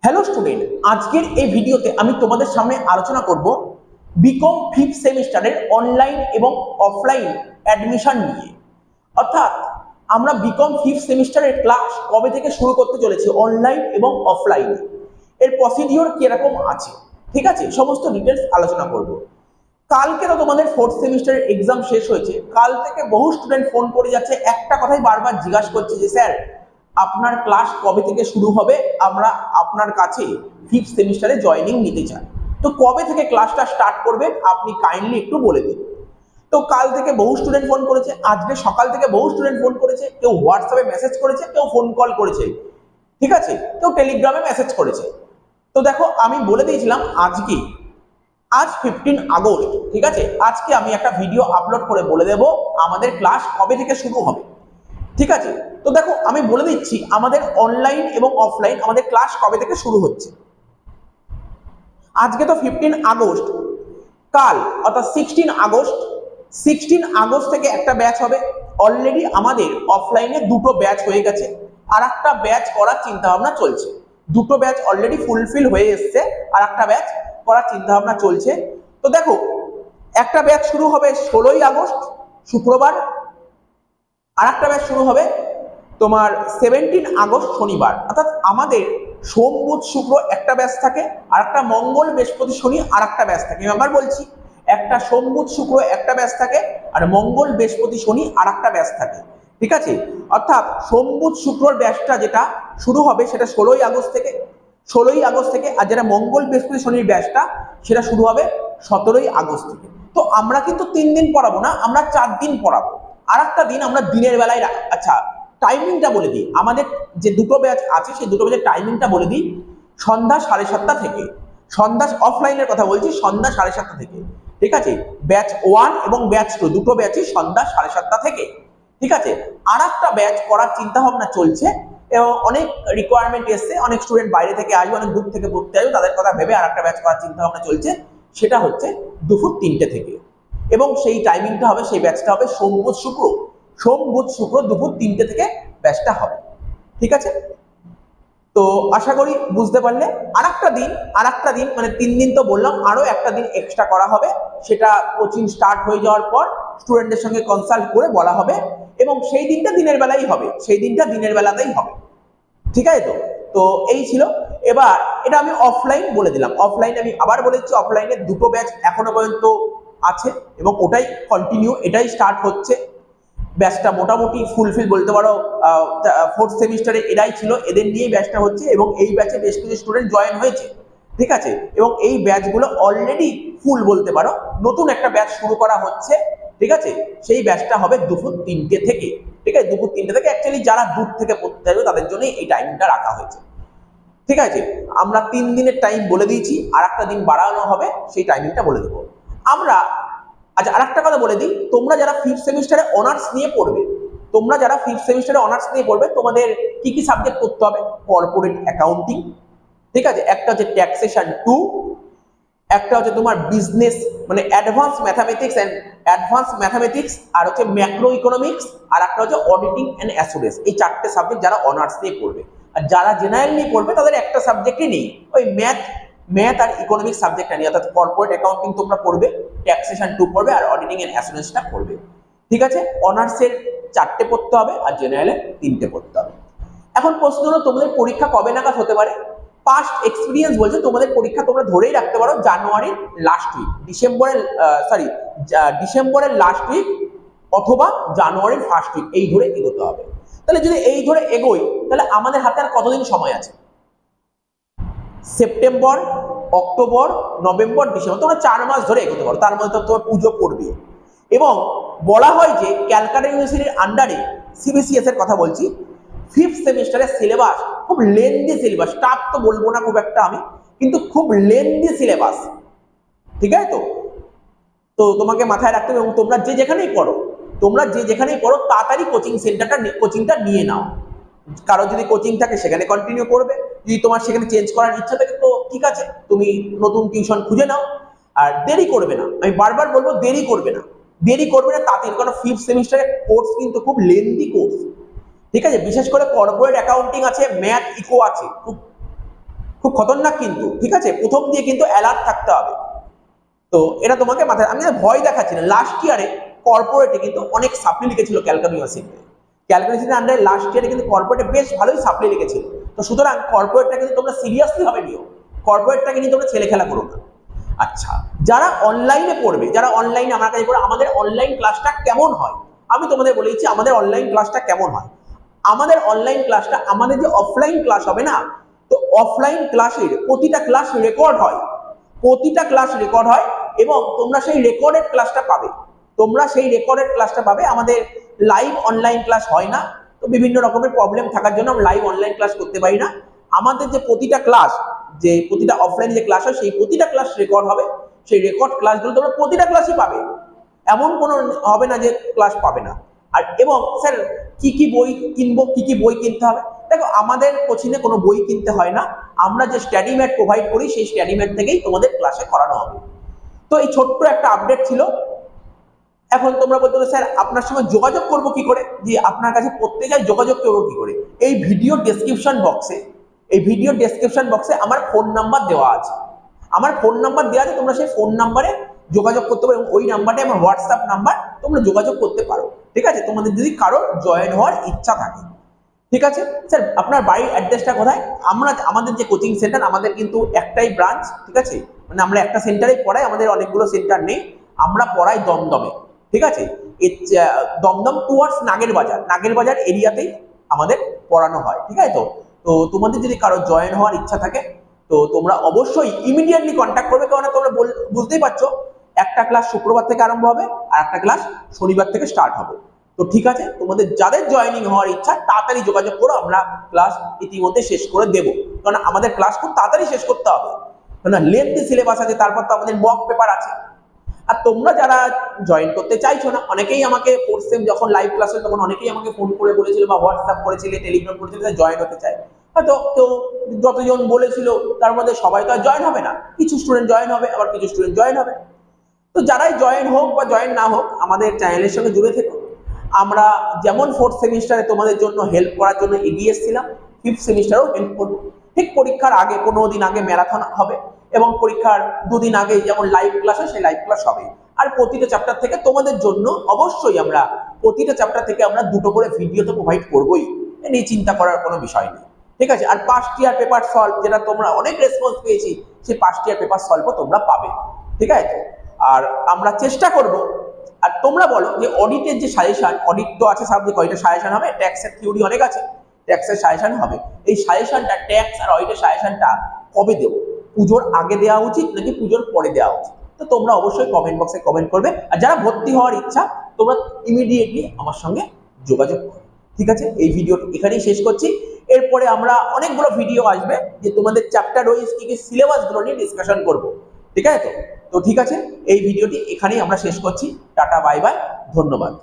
Hello student, আজকের এই ভিডিওতে আমি তোমাদের সামনে আলোচনা করব বিকম ফিফথ সেমিস্টারের অনলাইন এবং অফলাইন অ্যাডমিশন নিয়ে। অর্থাৎ আমরা বিকম ফিফথ সেমিস্টারের ক্লাস কবে থেকে শুরু করতে চলেছি, অনলাইন এবং অফলাইনে, এর প্রসিডিওর কিরকম আছে, ঠিক আছে, সমস্ত ডিটেলস আলোচনা করব। কালকে তো তোমাদের ফোর্থ সেমিস্টারের এক্সাম শেষ হয়েছে। কাল থেকে বহু স্টুডেন্ট ফোন করে যাচ্ছে, একটা কথাই বারবার জিজ্ঞাসা করছে যে স্যার আপনার ক্লাস কবে থেকে শুরু হবে, আমরা আপনার কাছে ফিফথ সেমিস্টারে জয়েনিং নিতে চাই। তো কবে থেকে ক্লাসটা স্টার্ট করবে আপনি কাইন্ডলি একটু বলে দিন। তো কাল থেকে বহু স্টুডেন্ট ফোন করেছে, আজকে সকাল থেকে বহু স্টুডেন্ট ফোন করেছে, কেউ হোয়াটসঅ্যাপে মেসেজ করেছে, কেউ ফোন কল করেছে, ঠিক আছে, কেউ টেলিগ্রামে মেসেজ করেছে। তো দেখো আমি বলে দিয়েছিলাম আজ 15 আগস্ট, ঠিক আছে, আজকে আমি একটা ভিডিও আপলোড করে বলে দেব আমাদের ক্লাস কবে থেকে শুরু হবে, ঠিক আছে। তো দেখো আমি বলে দিচ্ছি আমাদের অনলাইন এবং অফলাইন আমাদের ক্লাস কবে থেকে শুরু হচ্ছে। আজকে তো 15 আগস্ট, কাল অর্থাৎ 16 আগস্ট থেকে একটা ব্যাচ হবে। অলরেডি আমাদের অফলাইনে দুটো ব্যাচ হয়ে গেছে, আর একটা ব্যাচ করার চিন্তা ভাবনা চলছে। দুটো ব্যাচ অলরেডি ফুলফিল হয়ে এসছে, আর একটা ব্যাচ করার চিন্তা ভাবনা চলছে। তো দেখো একটা ব্যাচ শুরু হবে 16ই আগস্ট শুক্রবার, আর একটা ব্যাচ শুরু হবে তোমার 17 আগস্ট শনিবার। অর্থাৎ আমাদের সোম বুধ শুক্র একটা ব্যাচ থাকে, আর একটা মঙ্গল বৃহস্পতি শনি আর একটা ব্যাচ থাকে। আমি আবার বলছি, একটা সোম বুধ শুক্র একটা ব্যাচ থাকে, আর মঙ্গল বৃহস্পতি শনি আর একটা ব্যাচ থাকে, ঠিক আছে। অর্থাৎ সোম বুধ শুক্রর ব্যাচটা যেটা শুরু হবে সেটা 16ই আগস্ট থেকে, আর যেটা মঙ্গল বৃহস্পতি শনির ব্যাচটা সেটা শুরু হবে 17ই আগস্ট থেকে। তো আমরা কিন্তু 3 দিন পড়াবো না, আমরা 4 দিন পড়াবো। আর একটা দিন আমরা দিনের বেলায়, আচ্ছা টাইমিংটা বলে দিই, আমাদের যে দুটো ব্যাচ আছে সেই দুটো ব্যাচের টাইমিংটা বলে দিই। সন্ধ্যা 7:30 থেকে, সন্ধ্যা অফলাইনের কথা বলছি, সন্ধ্যা 7:30 থেকে, ঠিক আছে। ব্যাচ 1 এবং ব্যাচ 2 দুটো ব্যাচই সন্ধ্যা 7:30 থেকে, ঠিক আছে। আর একটা ব্যাচ করার চিন্তা ভাবনা চলছে এবং অনেক রিকোয়ারমেন্ট এসছে, অনেক স্টুডেন্ট বাইরে থেকে আসবে, অনেক দূর থেকে পড়তে আসবে, তাদের কথা ভেবে আর একটা ব্যাচ করার চিন্তা ভাবনা চলছে। সেটা হচ্ছে দুপুর 3টে থেকে, এবং সেই টাইমিংটা হবে, সেই ব্যাচটা হবে সোম বুধ শুক্র দুপুর 3টে থেকে ব্যাচটা হবে, ঠিক আছে। তো আশা করি বুঝতে পারলে। আর একটা দিন মানে 3 দিন তো বললাম, আরো একটা দিন এক্সট্রা করা হবে, সেটা কোচিং স্টার্ট হয়ে যাওয়ার পর স্টুডেন্টদের সঙ্গে কনসাল্ট করে বলা হবে, এবং সেই দিনটা দিনের বেলায় হবে, সেই দিনটা দিনের বেলাতেই হবে, ঠিক আছে। তো তো এই ছিল। এবার এটা আমি অফলাইন বলে দিলাম। অফলাইন আমি আবার বলেছি, অফলাইনে দুটো ব্যাচ এখনো পর্যন্ত আছে এবং ওটাই কন্টিনিউ, এটাই স্টার্ট হচ্ছে। ব্যাচটা মোটামুটি ফুলফিল বলতে পারো, ফোর্থ সেমিস্টারে এরাই ছিল, এদের নিয়েই ব্যাচটা হচ্ছে, এবং এই ব্যাচে বেশ কিছু স্টুডেন্ট জয়েন হয়েছে, ঠিক আছে। এবং এই ব্যাচগুলো অলরেডি ফুল বলতে পারো, নতুন একটা ব্যাচ শুরু করা হচ্ছে, ঠিক আছে। সেই ব্যাচটা হবে দুপুর 3টে থেকে, ঠিক আছে, দুপুর 3টে থেকে। অ্যাকচুয়ালি যারা দূর থেকে পড়তে যাবে তাদের জন্য এই টাইমটা রাখা হয়েছে, ঠিক আছে। আমরা 3 দিনের টাইম বলে দিয়েছি, আর একটা দিন বাড়ানো হবে, সেই টাইমিংটা বলে দেবো আমরা। আচ্ছা আর একটা কথা বলে দিই, তোমরা যারা ফিফথ সেমিস্টারে অনার্স নিয়ে পড়বে, তোমাদের কি কি সাবজেক্ট পড়তে হবে? কর্পোরেট অ্যাকাউন্টিং, ঠিক আছে, একটা হচ্ছে ট্যাক্সেশন 2, একটা হচ্ছে তোমার বিজনেস মানে অ্যাডভান্স ম্যাথামেটিক্স, আর হচ্ছে ম্যাক্রো ইকোনমিক্স, আর একটা হচ্ছে অডিটিং অ্যান্ড অ্যাসুরেন্স। এই 4টে সাবজেক্ট যারা অনার্স নিয়ে পড়বে। আর যারা জেনারেল নিয়ে পড়বে তাদের একটা সাবজেক্টই নেই, ওই ম্যাথ আর ইকোনমিক্স সাবজেক্টটা নিয়ে, অর্থাৎ কর্পোরেট অ্যাকাউন্টিং তোমরা পড়বে, ট্যাক্সেশন 2 পড়বে, আর অডিটিং এন্ড অ্যাসুরেন্সটা পড়বে, ঠিক আছে। অনার্সের 4টে পড়তে হবে, আর জেনারেলের 3টে পড়তে হবে। এখন প্রশ্ন হলো তোমাদের পরীক্ষা কবে নাগাদ হতে পারে? পাস্ট এক্সপিরিয়েন্স বলছে তোমাদের পরীক্ষা তোমরা ধরেই রাখতে পারো জানুয়ারির লাস্ট উইক, ডিসেম্বরের লাস্ট উইক অথবা জানুয়ারির ফার্স্ট উইক, এই ধরে এগোতে হবে। তাহলে যদি এই ধরে এগোই, তাহলে আমাদের হাতে আর কতদিন সময় আছে? সেপ্টেম্বর, অক্টোবর, নভেম্বর, ডিসেম্বর, তোমরা 4 মাস ধরে এগোতে পারো। তার মধ্যে তোমার পুজো পড়বে। এবং বলা হয় যে ক্যালকাটা ইউনিভার্সিটির আন্ডারে সিবিসিএস এর কথা বলছি, ফিফথ সেমিস্টারের সিলেবাস খুব লেন্দি সিলেবাস, টাফ তো বলবো না খুব একটা আমি, কিন্তু খুব লেন্দি সিলেবাস, ঠিক আছে। তো তো তোমাকে মাথায় রাখতে হবে, এবং তোমরা যে যেখানেই পড়ো তাড়াতাড়ি কোচিংটা নিয়ে নাও। কারো যদি কোচিং থাকে সেখানে কন্টিনিউ করবে, যদি তোমার সেখানে চেঞ্জ করার ইচ্ছা থাকে তো ঠিক আছে, তুমি নতুন টিউশন খুঁজে নাও। আর দেরি করবে না, আমি বারবার বলবো দেরি করবে না তাতে, কারণ ফিফথ সেমিস্টারের কোর্স কিন্তু খুব লেন্দি কোর্স, ঠিক আছে। বিশেষ করে কর্পোরেট অ্যাকাউন্টিং আছে, ম্যাথ ইকো আছে, খুব খুব খতরনাক কিন্তু, ঠিক আছে? প্রথম দিয়ে কিন্তু অ্যালার্ট থাকতে হবে। তো এটা তোমাকে মাথায়, আমি ভয় দেখাচ্ছি না। লাস্ট ইয়ারে কর্পোরেটে কিন্তু অনেক সাপ্লি লিখেছিল ক্যালকাটা ইউনিভার্সিটিতে। ক্যালকাটা আন্ডারে লাস্ট ইয়ারে কিন্তু কর্পোরেটে বেশ ভালোই সাপ্লি লিখেছিল। তো সুতরাং কর্পোরেটটা কিন্তু তোমরা সিরিয়াসলি ভাবে নিও, কর্পোরেটটাকে নিয়ে তোমরা ছেলে খেলা করো না। আচ্ছা, যারা অনলাইনে পড়বে, যারা অনলাইনে আমার কাছে পড়ে, আমাদের অনলাইন ক্লাসটা কেমন হয় আমি তোমাদের বলে দিচ্ছি। আমাদের অনলাইন ক্লাসটা কেমন হয়, আমাদের অনলাইন ক্লাসটা, আমাদের যে অফলাইন ক্লাস হবে না, তো অফলাইন ক্লাসের প্রতিটা ক্লাস রেকর্ড হয়, প্রতিটা ক্লাস রেকর্ড হয়, এবং তোমরা সেই রেকর্ডেড ক্লাসটা পাবে। তোমরা সেই রেকর্ডেড ক্লাসটা পাবে। আমাদের লাইভ অনলাইন ক্লাস হয় না, তো বিভিন্ন রকমের প্রবলেম থাকার জন্য আমরা লাইভ অনলাইন ক্লাস করতে পারি না। আমাদের যে প্রতিটা ক্লাস, যে প্রতিটা অফলাইন যে ক্লাস হয়, সেই প্রতিটা ক্লাস রেকর্ড হবে। সেই রেকর্ড ক্লাসগুলো তোমরা প্রতিটা ক্লাসই পাবে, এমন কোনো হবে না যে ক্লাস পাবে না। আর এবং স্যার কি কি বই কিনবো, কি কি বই কিনতে হবে? দেখো, আমাদের কোচিংয়ে কোনো বই কিনতে হয় না। আমরা যে স্টাডি ম্যাট প্রোভাইড করি, সেই স্টাডি ম্যাট থেকেই তোমাদের ক্লাসে করানো হবে। তো এই ছোট্ট একটা আপডেট ছিল। এখন তোমরা বলতে পারো, স্যার আপনার সঙ্গে যোগাযোগ করবো কি করে? যে আপনার কাছে পড়তে যাই, যোগাযোগ করবো কি করে? এই ভিডিও ডেসক্রিপশন বক্সে, আমার ফোন নাম্বার দেওয়া আছে। আমার ফোন নাম্বার দেওয়া আছে, তোমরা সেই ফোন নাম্বারে যোগাযোগ করতে পারো, এবং ওই নাম্বারটা আমার হোয়াটসঅ্যাপ নাম্বার, তোমরা যোগাযোগ করতে পারো। ঠিক আছে, তোমাদের যদি কারো জয়েন হওয়ার ইচ্ছা থাকে। ঠিক আছে স্যার, আপনার বাড়ির অ্যাড্রেসটা কোথায়? আমাদের যে কোচিং সেন্টার, আমাদের কিন্তু একটাই ব্রাঞ্চ। ঠিক আছে, মানে আমরা একটা সেন্টারেই পড়াই, আমাদের অনেকগুলো সেন্টার নেই। আমরা পড়াই দমদমে। ঠিক আছে, দমদম টুয়ার্ডস নাগের বাজার এরিয়াতেই আমাদের পড়ানো হয়। ঠিক আছে, তো তো তোমাদের যদি কারো জয়েন হওয়ার ইচ্ছা থাকে, তো তোমরা অবশ্যই ইমিডিয়েটলি কন্ট্যাক্ট করবে। কারণ তোমরা বুঝতেই পারছো, একটা ক্লাস শুক্রবার থেকে আরম্ভ হবে, আর একটা ক্লাস শনিবার থেকে স্টার্ট হবে। তো ঠিক আছে, তোমাদের যাদের জয়েনিং হওয়ার ইচ্ছা তাড়াতাড়ি যোগাযোগ করো, আমরা ক্লাস ইতিমধ্যে শেষ করে দেবো। কারণ আমাদের ক্লাস খুব তাড়াতাড়ি শেষ করতে হবে, কারণ লেন্থি সিলেবাস আছে, তারপর তো আমাদের মক পেপার আছে। আর তোমরা যারা জয়েন করতে চাইছো না, অনেকেই আমাকে ফোর্থ সেম যখন লাইভ ক্লাস হয়, তখন অনেকেই আমাকে ফোন করে বলেছিল, বা হোয়াটসঅ্যাপ করেছিলে, টেলিগ্রাম করেছিল, জয়েন হতে চায়। হয়তো কেউ, যতজন বলেছিল তার মধ্যে সবাই তো আর জয়েন হবে না, কিছু স্টুডেন্ট জয়েন হবে, আবার কিছু স্টুডেন্ট জয়েন হবে। তো যারাই জয়েন হোক বা জয়েন না হোক, আমাদের চ্যানেলের সঙ্গে জুড়ে থেকো। আমরা যেমন ফোর্থ সেমিস্টারে তোমাদের জন্য হেল্প করার জন্য এগিয়ে এসেছিলাম, ফিফথ সেমিস্টারেও হেল্প করবো। ঠিক পরীক্ষার আগে 15 দিন আগে ম্যারাথন হবে, এবং পরীক্ষার 2 দিন আগে যেমন লাইভ ক্লাস হয়, সেই লাইভ ক্লাস হবে। আর প্রতিটা চ্যাপ্টার থেকে তোমাদের জন্য অবশ্যই আমরা প্রতিটা চ্যাপ্টার থেকে আমরা 2টো করে ভিডিও তো প্রোভাইড করবোই, এ নিয়ে চিন্তা করার কোনো বিষয় নেই। ঠিক আছে, আর পাস্ট ইয়ার পেপার সলভ, যেটা তোমরা অনেক রেসপন্স পেয়েছি, সেই পাস্ট ইয়ার পেপার সলভও তোমরা পাবে। ঠিক আছে, তো আর আমরা চেষ্টা করব। আর তোমরা বলো যে অডিটের যে সাজেশন, অডিট তো আছে সাবজেক্ট, কয়টা সাজেশন হবে? ট্যাক্সের থিওরি অনেক আছে, ট্যাক্সের সাজেশন হবে। এই সাজেশনটা, ট্যাক্স আর অডিটের সাজেশনটা কবে দেবো? পুজোর আগে দেওয়া উচিত নাকি পুজোর পরে দেওয়া উচিত? তো তোমরা অবশ্যই কমেন্ট বক্সে কমেন্ট করবে। আর যারা ভর্তি হওয়ার ইচ্ছা, তোমরা ইমিডিয়েটলি আমার সঙ্গে যোগাযোগ করো। ঠিক আছে, এই ভিডিওটি এখানেই শেষ করছি। এরপরে আমরা অনেকগুলো ভিডিও আসবে, যে তোমাদের চ্যাপ্টার ওয়াইজ কি কি সিলেবাসগুলো নিয়ে ডিসকাশন করব। ঠিক আছে, তো ঠিক আছে, এই ভিডিওটি এখানেই আমরা শেষ করছি। টাটা, বাই বাই, ধন্যবাদ।